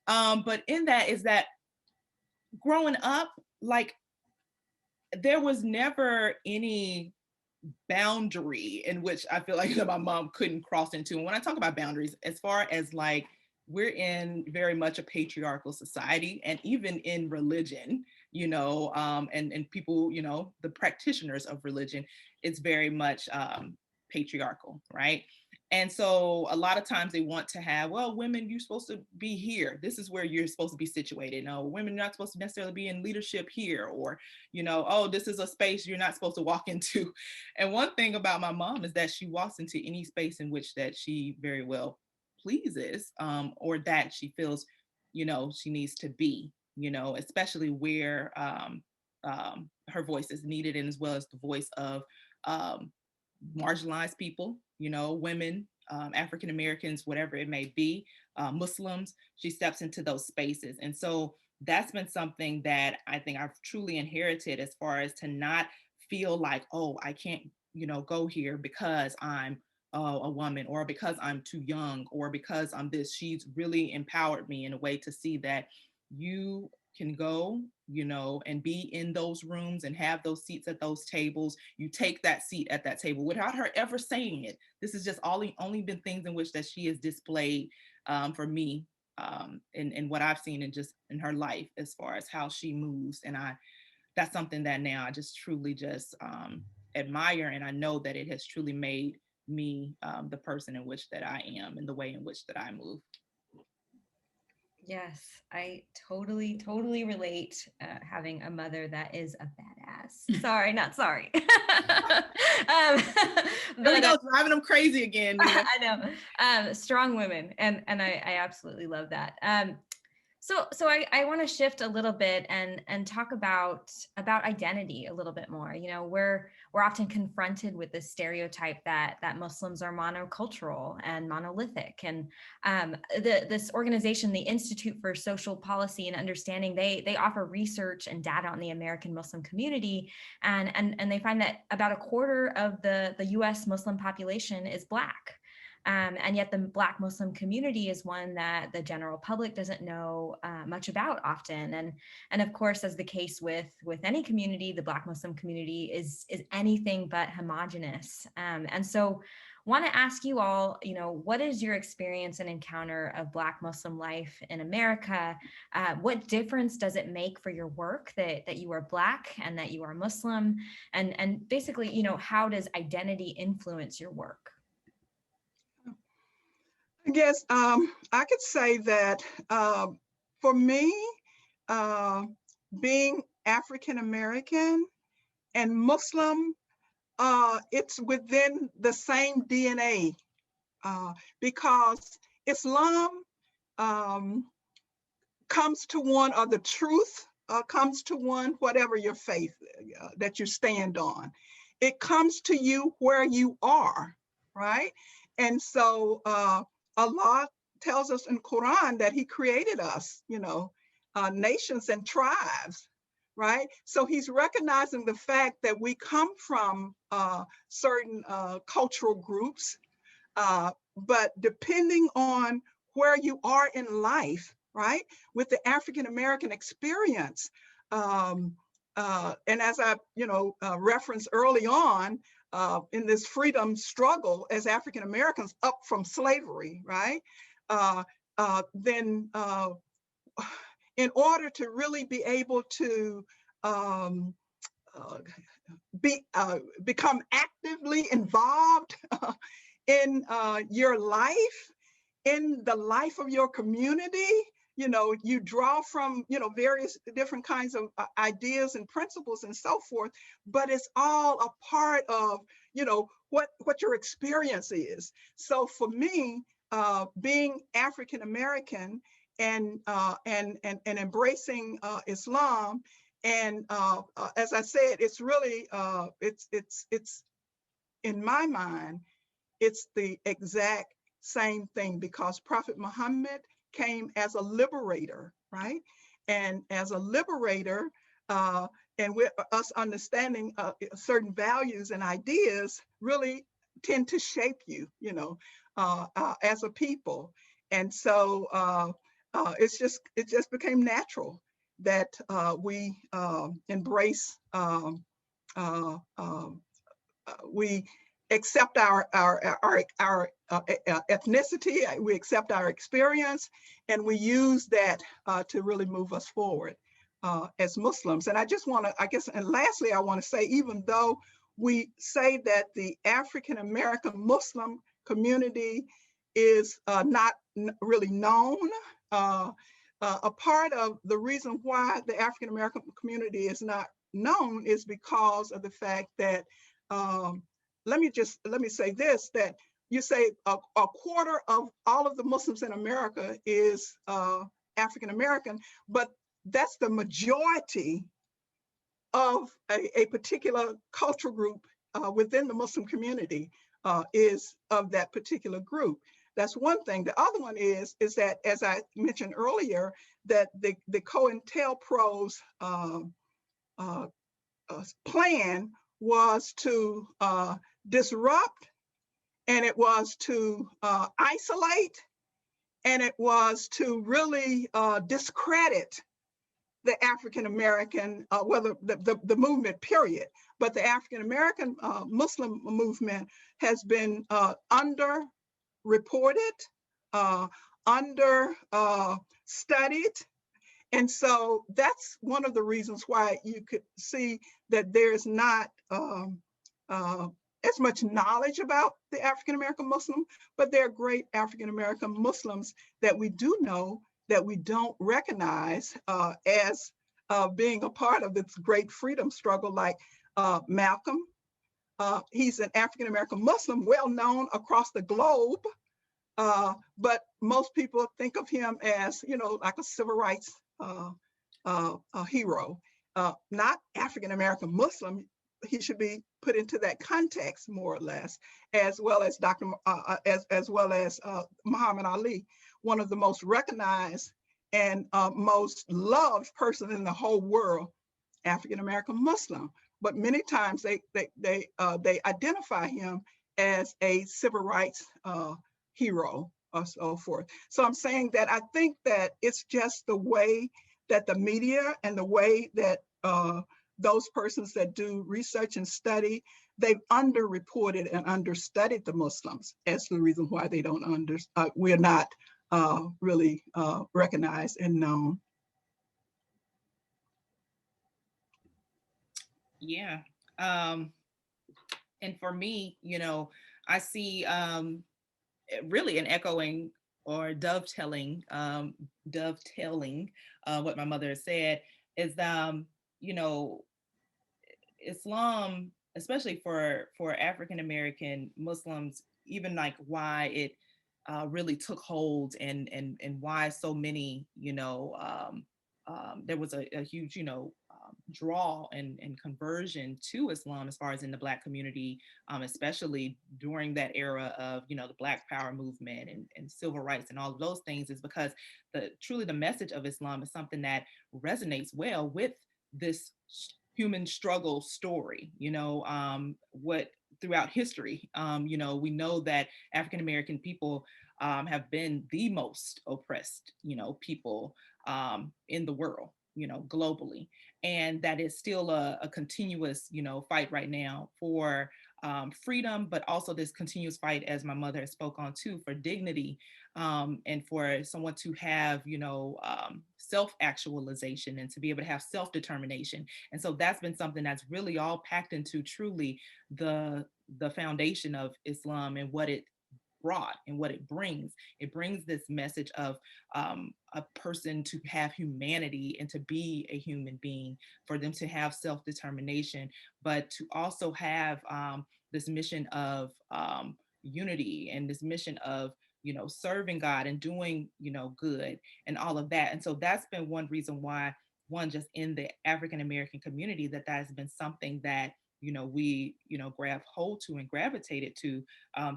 But in that is that growing up, like, there was never any boundary in which I feel like my mom couldn't cross into. And when I talk about boundaries, as far as like, we're in very much a patriarchal society, and even in religion, and people, the practitioners of religion, it's very much patriarchal, right? And so a lot of times they want to have, well, women, you're supposed to be here. This is where you're supposed to be situated. No, women are not supposed to necessarily be in leadership here, or, oh, this is a space you're not supposed to walk into. And one thing about my mom is that she walks into any space in which that she very well pleases, or that she feels, she needs to be, especially where her voice is needed, and as well as the voice of marginalized people, women, African Americans, whatever it may be, Muslims. She steps into those spaces. And so that's been something that I think I've truly inherited, as far as to not feel like, oh, I can't, go here because I'm a woman, or because I'm too young, or because I'm this. She's really empowered me in a way to see that you can go, and be in those rooms and have those seats at those tables. You take that seat at that table without her ever saying it. This is just only been things in which that she has displayed for me, in what I've seen, and just in her life, as far as how she moves. And that's something that now I just truly just admire, and I know that it has truly made me the person in which that I am, and the way in which that I move. Yes, I totally relate, having a mother that is a badass. Sorry, not sorry. There we go, driving them crazy again. I know. Strong women, and I absolutely love that. So I want to shift a little bit and talk about identity a little bit more. We're often confronted with this stereotype that Muslims are monocultural and monolithic. And this organization, the Institute for Social Policy and Understanding, they offer research and data on the American Muslim community, and they find that about a quarter of the U.S. Muslim population is Black. And yet the Black Muslim community is one that the general public doesn't know much about often. And of course, as the case with any community, the Black Muslim community is anything but homogenous. And so want to ask you all, what is your experience and encounter of Black Muslim life in America? What difference does it make for your work that you are Black and that you are Muslim? And basically, how does identity influence your work? I guess I could say that for me, being African American and Muslim, it's within the same DNA, because Islam comes to one, or the truth comes to one, whatever your faith that you stand on. It comes to you where you are, right? And so Allah tells us in Quran that he created us, nations and tribes, right? So he's recognizing the fact that we come from certain cultural groups, but depending on where you are in life, right? With the African American experience, and as I, referenced early on, in this freedom struggle as African Americans up from slavery, right? Then in order to really be able to become actively involved in your life, in the life of your community, you draw from, various different kinds of ideas and principles and so forth, but it's all a part of, what your experience is. So for me, being African American and embracing Islam, and as I said, it's really, it's in my mind, it's the exact same thing, because Prophet Muhammad came as a liberator, right? And as a liberator, and with us understanding certain values and ideas really tend to shape you, as a people. And so it just became natural that we embrace we accept our ethnicity, we accept our experience, and we use that to really move us forward as Muslims. And I just want to, I guess, and lastly, I want to say, even though we say that the African American Muslim community is not really known, a part of the reason why the African American community is not known is because of the fact that let me say this, that you say a quarter of all of the Muslims in America is African American, but that's the majority of a particular cultural group within the Muslim community is of that particular group. That's one thing. The other one is that, as I mentioned earlier, that the COINTELPRO's plan was to disrupt, and it was to isolate, and it was to really discredit the African American, whether the movement, period, but the African American Muslim movement has been underreported, under studied. And so that's one of the reasons why you could see that there's not as much knowledge about the African American Muslim, but there are great African American Muslims that we do know that we don't recognize as being a part of this great freedom struggle, like Malcolm. He's an African American Muslim, well known across the globe, but most people think of him as, like a civil rights hero, not African American Muslim. He should be put into that context, more or less, as well as Muhammad Ali, one of the most recognized and most loved person in the whole world, African American Muslim. But many times they identify him as a civil rights hero or so forth. So I'm saying that I think that it's just the way that the media and the way that those persons that do research and study, they've underreported and understudied the Muslims as the reason why they don't we're not really recognized and known. Yeah. And for me, I see really an echoing or dovetailing what my mother has said is, Islam, especially for African American Muslims, even like why it really took hold and why so many, there was a huge, draw and conversion to Islam as far as in the Black community, especially during that era of, the Black Power movement and civil rights and all of those things, is because truly the message of Islam is something that resonates well with this human struggle story, what throughout history, we know that African American people have been the most oppressed, people in the world, globally. And that is still a continuous, fight right now for freedom, but also this continuous fight, as my mother has spoke on too, for dignity, and for someone to have, self-actualization and to be able to have self-determination. And so that's been something that's really all packed into truly the foundation of Islam and what it brought and what it brings. It brings this message of a person to have humanity and to be a human being, for them to have self-determination, but to also have this mission of unity and this mission of, serving God and doing, good and all of that. And so that's been one reason why, just in the African American community, that has been something that we grab hold to and gravitated to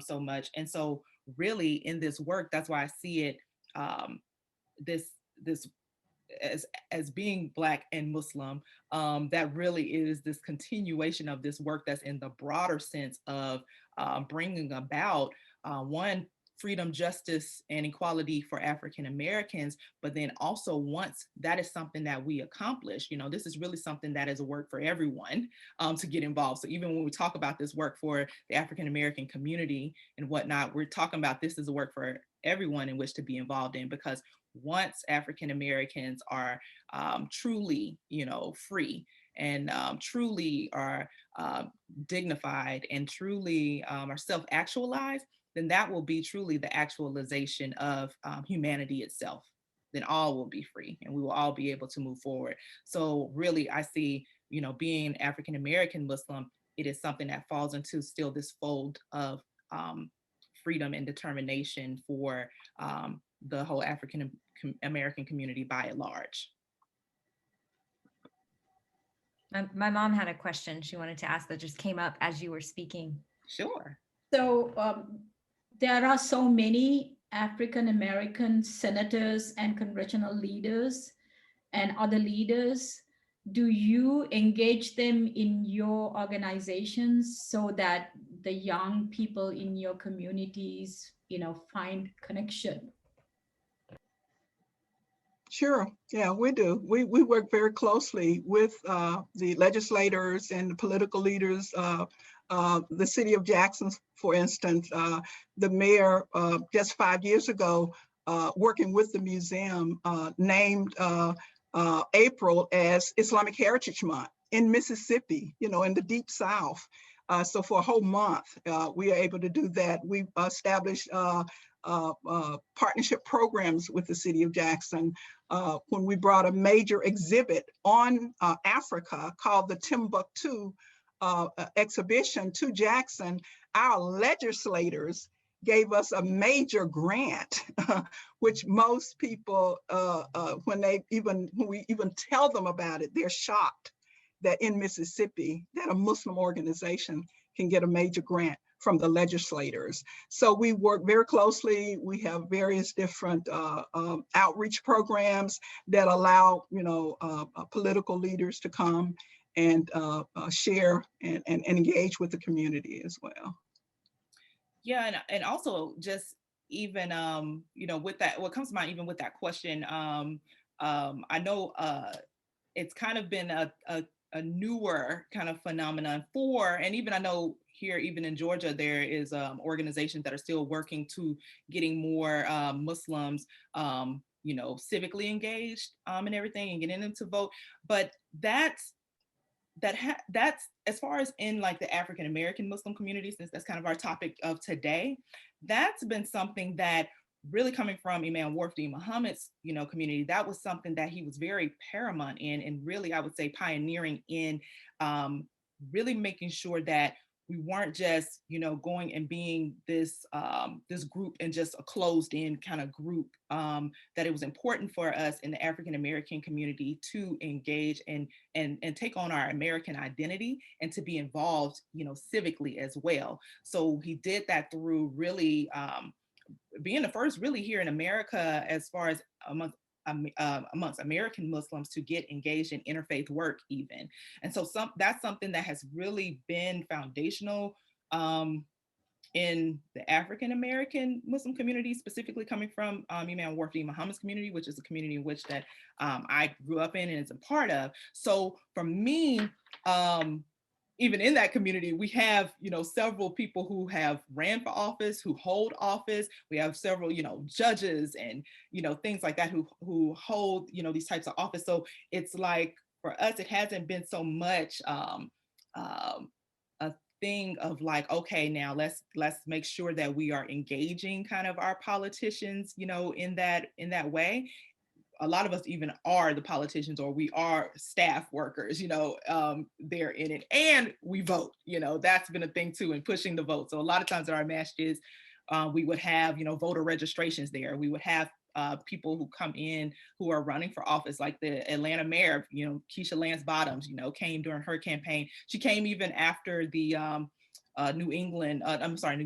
so much. And so really in this work, that's why I see it this as being Black and Muslim, that really is this continuation of this work that's in the broader sense of bringing about one, freedom, justice, and equality for African Americans. But then also, once that is something that we accomplish, this is really something that is a work for everyone to get involved. So even when we talk about this work for the African American community and whatnot, we're talking about this as a work for everyone in which to be involved in, because once African Americans are truly, free and truly are dignified and truly are self-actualized, then that will be truly the actualization of humanity itself. Then all will be free and we will all be able to move forward. So really, I see, being African American Muslim, it is something that falls into still this fold of freedom and determination for the whole African American community by and large. My mom had a question she wanted to ask that just came up as you were speaking. Sure. So there are so many African American senators and congressional leaders and other leaders. Do you engage them in your organizations so that the young people in your communities, find connection? Sure. Yeah, we do. We work very closely with the legislators and the political leaders. The city of Jackson, for instance, the mayor just 5 years ago, working with the museum, named April as Islamic Heritage Month in Mississippi, in the Deep South. So for a whole month, we are able to do that. We've established partnership programs with the city of Jackson. When we brought a major exhibit on Africa called the Timbuktu exhibition to Jackson, our legislators gave us a major grant, which most people, when we even tell them about it, they're shocked that in Mississippi, that a Muslim organization can get a major grant from the legislators. So we work very closely. We have various different outreach programs that allow, political leaders to come and share and engage with the community as well. Yeah, and also just even with that, what comes to mind even with that question, I know it's kind of been a newer kind of phenomenon and even I know here, even in Georgia, there is organizations that are still working to getting more Muslims, civically engaged and everything, and getting them to vote. But that's as far as in like the African American Muslim community, since that's kind of our topic of today, that's been something that really coming from Imam Warfdi Muhammad's, community, that was something that he was very paramount in, and really, I would say, pioneering in really making sure that we weren't just, going and being this this group and just a closed in kind of group, that it was important for us in the African American community to engage and take on our American identity and to be involved, civically as well. So he did that through really being the first really here in America, as far as amongst American Muslims, to get engaged in interfaith work even. And so that's something that has really been foundational in the African American Muslim community, specifically coming from Imam Warfdi Muhammad's community, which is a community in which that I grew up in and is a part of. So for me, even in that community, we have, several people who have ran for office, who hold office. We have several, judges and, things like that who hold, these types of office. So it's like, for us, it hasn't been so much a thing of like, okay, now let's make sure that we are engaging kind of our politicians, in that way. A lot of us even are the politicians, or we are staff workers, they're in it, and we vote, that's been a thing too, in pushing the vote. So a lot of times at our masjids, we would have, voter registrations there. We would have people who come in who are running for office, like the Atlanta mayor, Keisha Lance Bottoms, came during her campaign. She came even after the New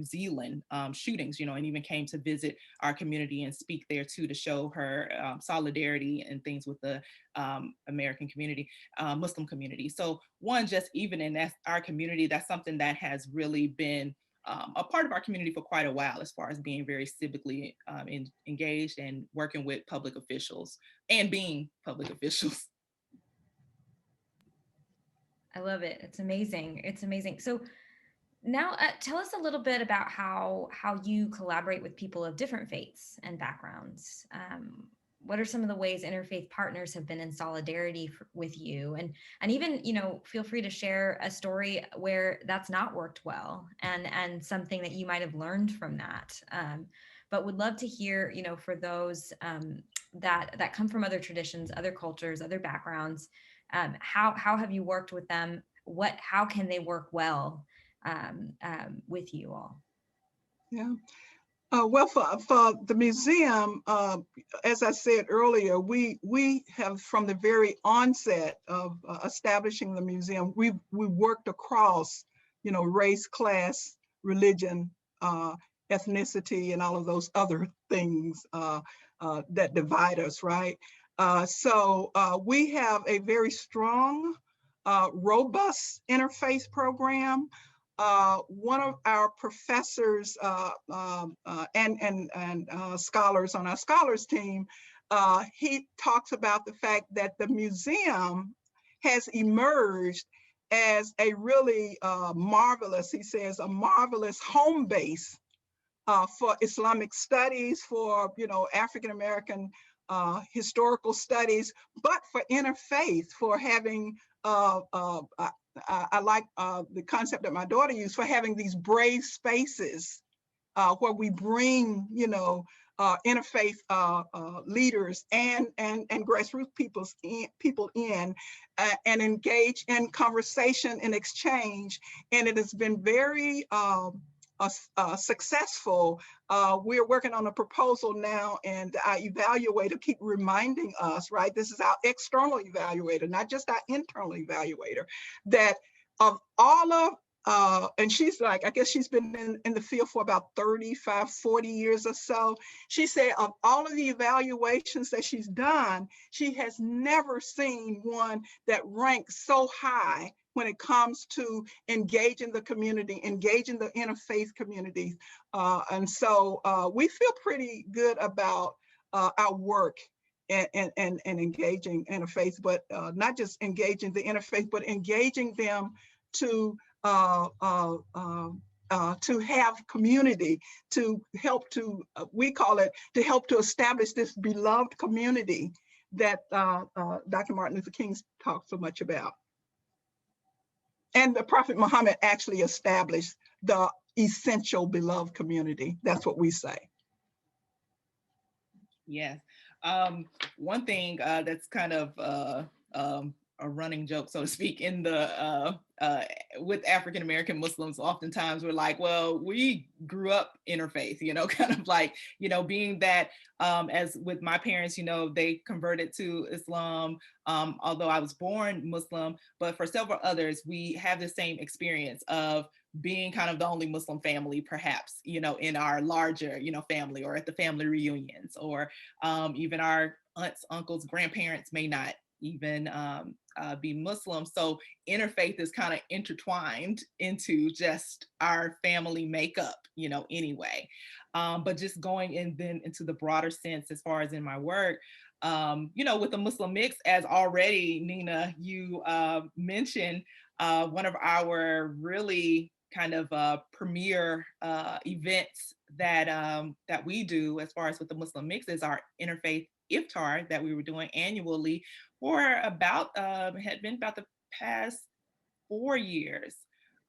Zealand shootings, and even came to visit our community and speak there too, to show her solidarity and things with the American community, Muslim community. So one, just even in our community, that's something that has really been a part of our community for quite a while, as far as being very civically engaged and working with public officials and being public officials. I love it. It's amazing. It's amazing. So now tell us a little bit about how you collaborate with people of different faiths and backgrounds. What are some of the ways interfaith partners have been in solidarity with you? And even, feel free to share a story where that's not worked well and something that you might have learned from that. But would love to hear, for those that come from other traditions, other cultures, other backgrounds, how have you worked with them? How can they work well with you all? Yeah. Well, for the museum, as I said earlier, we have, from the very onset of establishing the museum, we worked across, race, class, religion, ethnicity, and all of those other things that divide us, right? So we have a very strong, robust interfaith program. One of our professors and scholars on our scholars team, he talks about the fact that the museum has emerged as a really marvelous, he says, a marvelous home base for Islamic studies, for African American historical studies, but for interfaith, for having I like the concept that my daughter used, for having these brave spaces where we bring, interfaith leaders and grassroots people in and engage in conversation and exchange. And it has been very successful. We're working on a proposal now, and our evaluator keep reminding us, right? This is our external evaluator, not just our internal evaluator, that of all of, and she's like, I guess she's been in the field for about 35, 40 years or so. She said of all of the evaluations that she's done, she has never seen one that ranks so high when it comes to engaging the community, engaging the interfaith communities. And so we feel pretty good about our work and engaging interfaith, but not just engaging the interfaith, but engaging them to have community, to help to, we call it, to help to establish this beloved community that Dr. Martin Luther King talked so much about. And the Prophet Muhammad actually established the essential beloved community. That's what we say. Yes. One thing that's kind of a running joke, so to speak, in the with African American Muslims, oftentimes we're like, well, we grew up interfaith, kind of like, being that as with my parents, they converted to Islam, although I was born Muslim, but for several others, we have the same experience of being kind of the only Muslim family, perhaps, in our larger, family, or at the family reunions, or even our aunts, uncles, grandparents may not even be Muslim. So interfaith is kind of intertwined into just our family makeup, anyway. But just going in then into the broader sense, as far as in my work, with the Muslim mix, as already, Nina, you mentioned, one of our really kind of premier events that we do as far as with the Muslim mix is our Interfaith Iftar that we were doing annually for about had been about the past 4 years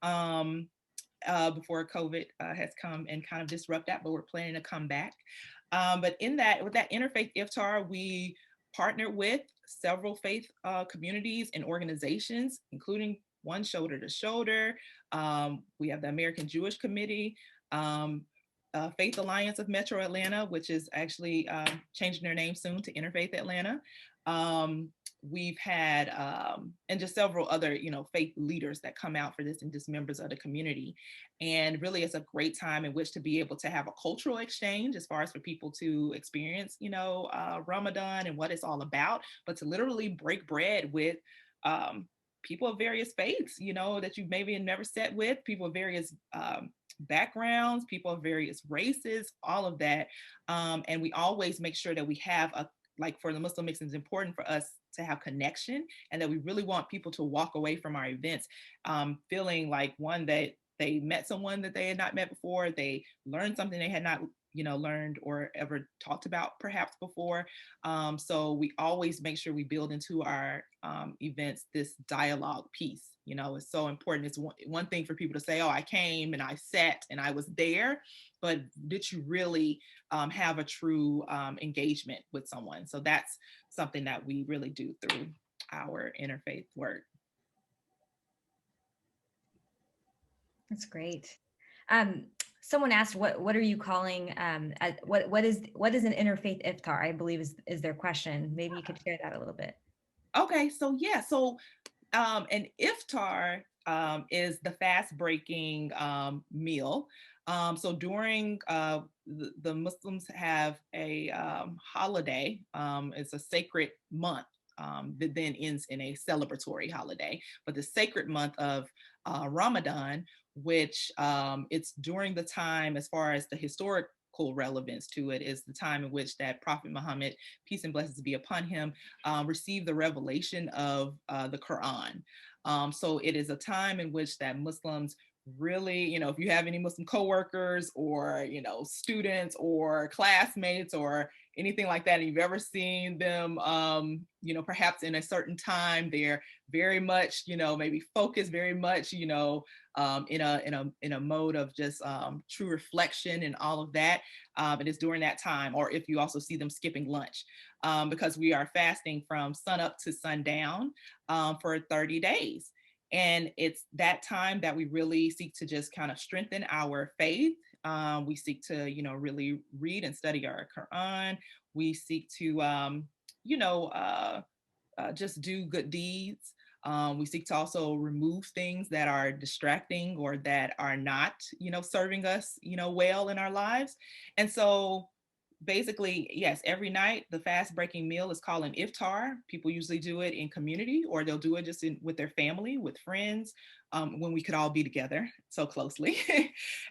before COVID has come and kind of disrupt that, but we're planning to come back. But with that Interfaith Iftar, we partnered with several faith communities and organizations, including One Shoulder to Shoulder. We have the American Jewish Committee, Faith Alliance of Metro Atlanta, which is actually changing their name soon to Interfaith Atlanta. We've had, and just several other, faith leaders that come out for this, and just members of the community. And really, it's a great time in which to be able to have a cultural exchange, as far as for people to experience, Ramadan and what it's all about, but to literally break bread with people of various faiths, that you maybe never sat with, people of various backgrounds, people of various races, all of that. And we always make sure that we have like for the Muslim mix, it's important for us to have connection, and that we really want people to walk away from our events feeling like, one, that they met someone that they had not met before, they learned something they had not learned or ever talked about perhaps before. So we always make sure we build into our events this dialogue piece. It's so important. It's one thing for people to say, oh, I came and I sat and I was there, but did you really have a true engagement with someone? So that's something that we really do through our interfaith work. That's great. Someone asked, what are you calling, what is an interfaith iftar, I believe is their question. Maybe you could share that a little bit. Okay, so yeah, so an iftar is the fast breaking meal. So during the Muslims have a holiday, it's a sacred month that then ends in a celebratory holiday, but the sacred month of Ramadan, which it's during the time, as far as the historical relevance to it, is the time in which that Prophet Muhammad, peace and blessings be upon him, received the revelation of the Quran. So it is a time in which that Muslims really, if you have any Muslim coworkers or, students or classmates or anything like that, and you've ever seen them, perhaps in a certain time, they're very much, maybe focused very much, in a mode of just true reflection and all of that. And it's during that time, or if you also see them skipping lunch, because we are fasting from sunup to sundown for 30 days. And it's that time that we really seek to just kind of strengthen our faith. We seek to, really read and study our Quran. We seek to, just do good deeds. We seek to also remove things that are distracting or that are not, serving us, well in our lives. And so basically, yes, every night the fast breaking meal is called an iftar. People usually do it in community, or they'll do it just with their family, with friends, when we could all be together so closely.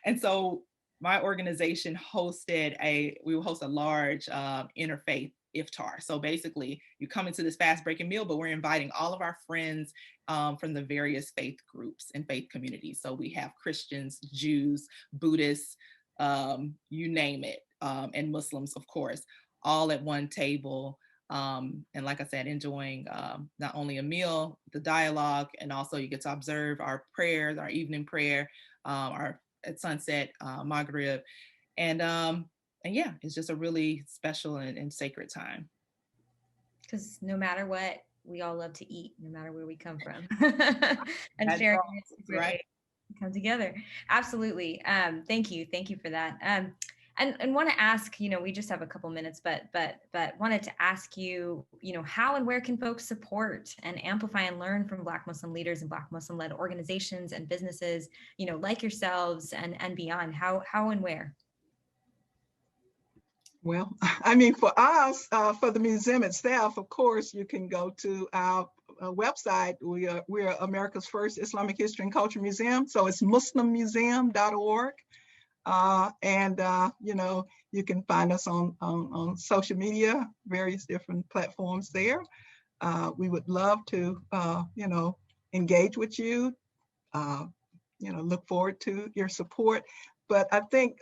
And so my organization we will host a large interfaith iftar. So basically you come into this fast breaking meal, but we're inviting all of our friends from the various faith groups and faith communities. So we have Christians, Jews, Buddhists, you name it, and Muslims, of course, all at one table. And like I said, enjoying not only a meal, the dialogue, and also you get to observe our prayers, our evening prayer, our at sunset, Maghrib. And yeah, it's just a really special and sacred time. Because no matter what, we all love to eat, no matter where we come from. And That's sharing is right. Come together. Absolutely. Thank you for that. And want to ask, we just have a couple minutes, but wanted to ask you, how and where can folks support and amplify and learn from Black Muslim leaders and Black Muslim led organizations and businesses, like yourselves and beyond? How and where? Well, I mean, for us, for the museum itself, of course, you can go to our website. We're America's first Islamic History and Culture Museum. So it's muslimmuseum.org. You can find us on social media, various different platforms there. We would love to, engage with you, look forward to your support. But I think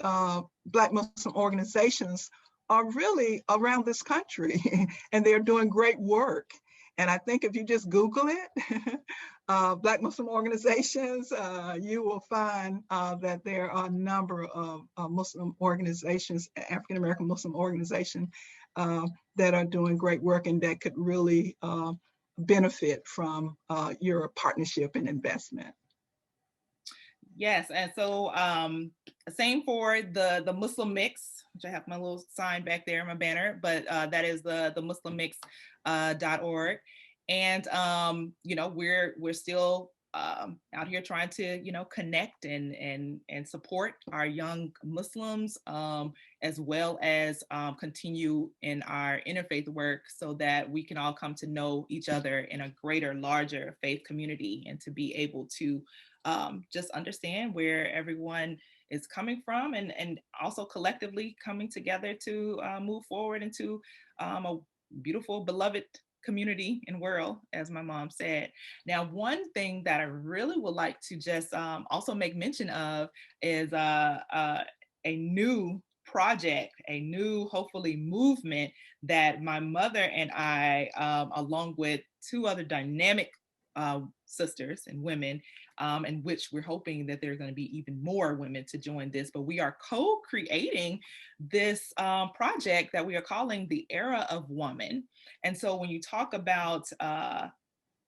Black Muslim organizations are really around this country and they're doing great work. And I think if you just Google it, Black Muslim organizations, you will find that there are a number of Muslim organizations, African-American Muslim organizations that are doing great work and that could really benefit from your partnership and investment. Yes, and so same for the Muslim Mix, which I have my little sign back there, my banner, but that is the muslimmix.org. And we're still out here trying to connect and support our young Muslims, as well as continue in our interfaith work so that we can all come to know each other in a greater, larger faith community, and to be able to just understand where everyone is coming from, and also collectively coming together to move forward into a beautiful, beloved community and world, as my mom said. Now, one thing that I really would like to just also make mention of is a new project, a new, hopefully, movement that my mother and I, along with two other dynamic sisters and women, in which we're hoping that there are going to be even more women to join this, but we are co-creating this project that we are calling the Era of Woman. And so when you talk about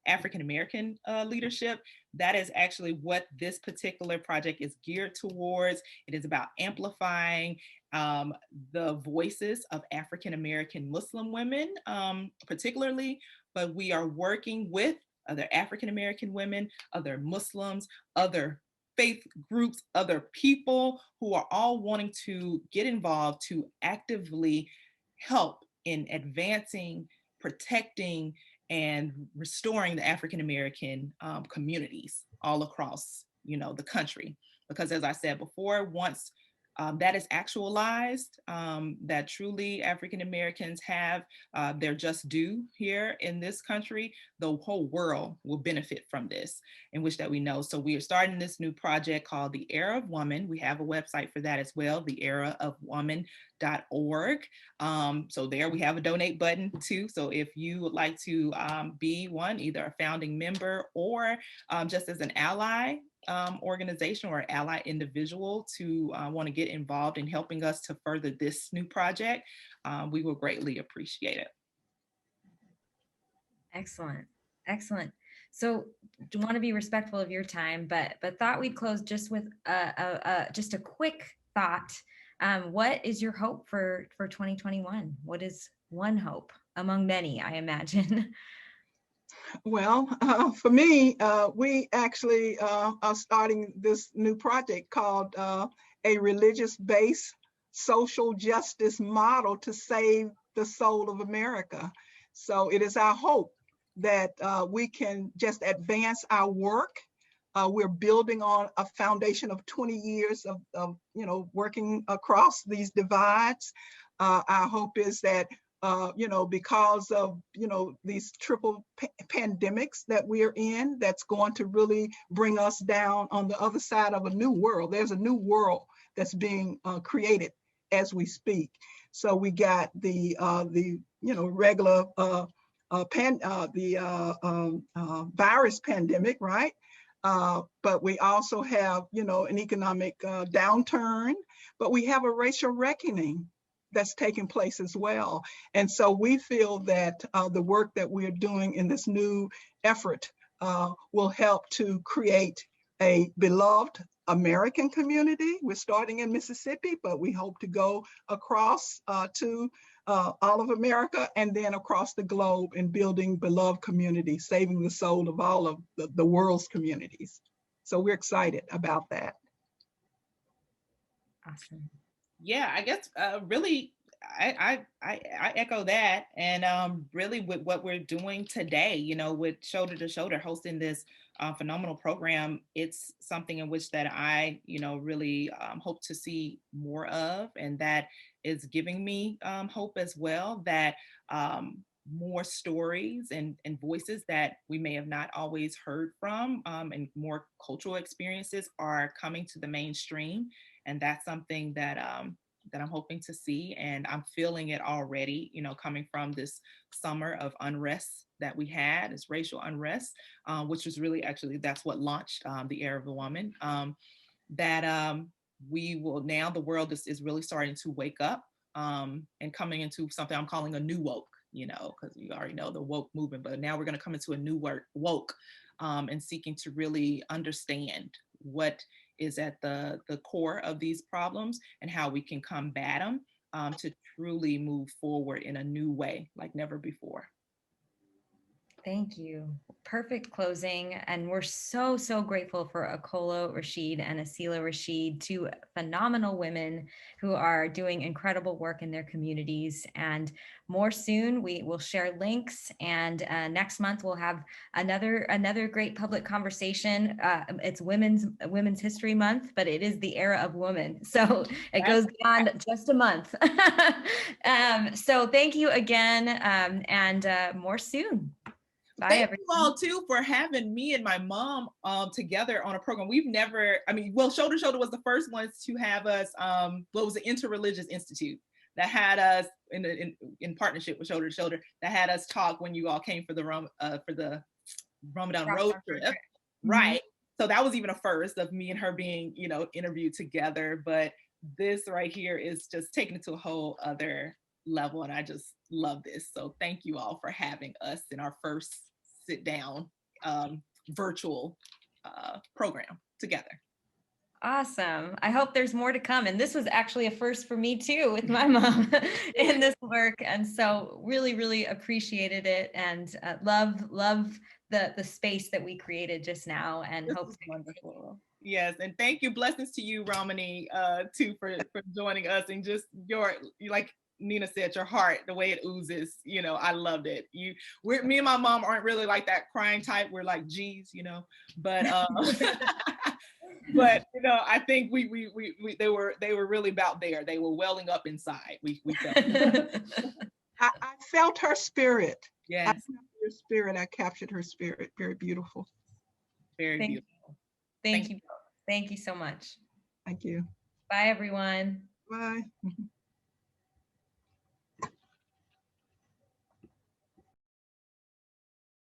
African-American leadership, that is actually what this particular project is geared towards. It is about amplifying the voices of African-American Muslim women, particularly, but we are working with other African-American women, other Muslims, other faith groups, other people who are all wanting to get involved to actively help in advancing, protecting, and restoring the African-American communities all across, the country. Because as I said before, once that is actualized, that truly African-Americans have their just due here in this country, the whole world will benefit from this, in which that we know. So we are starting this new project called The Era of Woman. We have a website for that as well, theeraofwoman.org. So there we have a donate button too. So if you would like to be one, either a founding member or just as an ally, organization or ally individual to want to get involved in helping us to further this new project, we will greatly appreciate it. Excellent. Excellent. So do want to be respectful of your time, but thought we'd close just with just a quick thought. What is your hope for 2021? What is one hope among many, I imagine? Well, for me, we actually are starting this new project called a religious-based social justice model to save the soul of America. So it is our hope that we can just advance our work. We're building on a foundation of 20 years of working across these divides. Our hope is that because of, these triple pandemics that we're in, that's going to really bring us down on the other side of a new world. There's a new world that's being created as we speak. So we got the regular virus pandemic, right? But we also have, an economic downturn, but we have a racial reckoning that's taking place as well. And so we feel that the work that we're doing in this new effort will help to create a beloved American community. We're starting in Mississippi, but we hope to go across to all of America and then across the globe in building beloved communities, saving the soul of all of the world's communities. So we're excited about that. Awesome. Yeah, I guess really, I echo that, and really with what we're doing today, with Shoulder to Shoulder hosting this phenomenal program, it's something in which that I, really hope to see more of, and that is giving me hope as well that more stories and voices that we may have not always heard from, and more cultural experiences are coming to the mainstream. And that's something that that I'm hoping to see, and I'm feeling it already, coming from this summer of unrest that we had, this racial unrest, which was really actually, that's what launched the Era of a Woman, that we will now, the world is really starting to wake up and coming into something I'm calling a new woke, because you already know the woke movement, but now we're going to come into a new woke and seeking to really understand what is at the core of these problems and how we can combat them to truly move forward in a new way like never before. Thank you. Perfect closing. And we're so, so grateful for Okolo Rashid and Aseelah Rashid, two phenomenal women who are doing incredible work in their communities. And more soon, we will share links. And next month, we'll have another great public conversation. It's Women's History Month, but it is the era of women. So it goes beyond just a month. So thank you again, and more soon. Bye, Thank everyone. you all too for having me and my mom together on a program. We've never, I mean, well, Shoulder to Shoulder was the first ones to have us, what was the Interreligious Institute that had us in partnership with Shoulder to Shoulder, that had us talk when you all came for the Ramadan road trip. Right. So that was even a first of me and her being, you know, interviewed together. But this right here is just taking it to a whole other level. And I just love this. So thank you all for having us in our first sit down virtual program together. Awesome. I hope there's more to come. And this was actually a first for me too, with my mom in this work. And so really, really appreciated it, and love the space that we created just now, and hope to wonderful. Yes, and thank you. Blessings to you, Ramani, too, for joining us, and just like Nina said, your heart, the way it oozes, you know, I loved it. Me and my mom aren't really like that crying type. We're like, geez, you know, but but you know, I think they were really about there. They were welling up inside. We felt I felt her spirit. Yes. I felt her spirit. I captured her spirit. Very beautiful. Very beautiful. Thank you. Thank you so much. Thank you. Bye, everyone. Bye.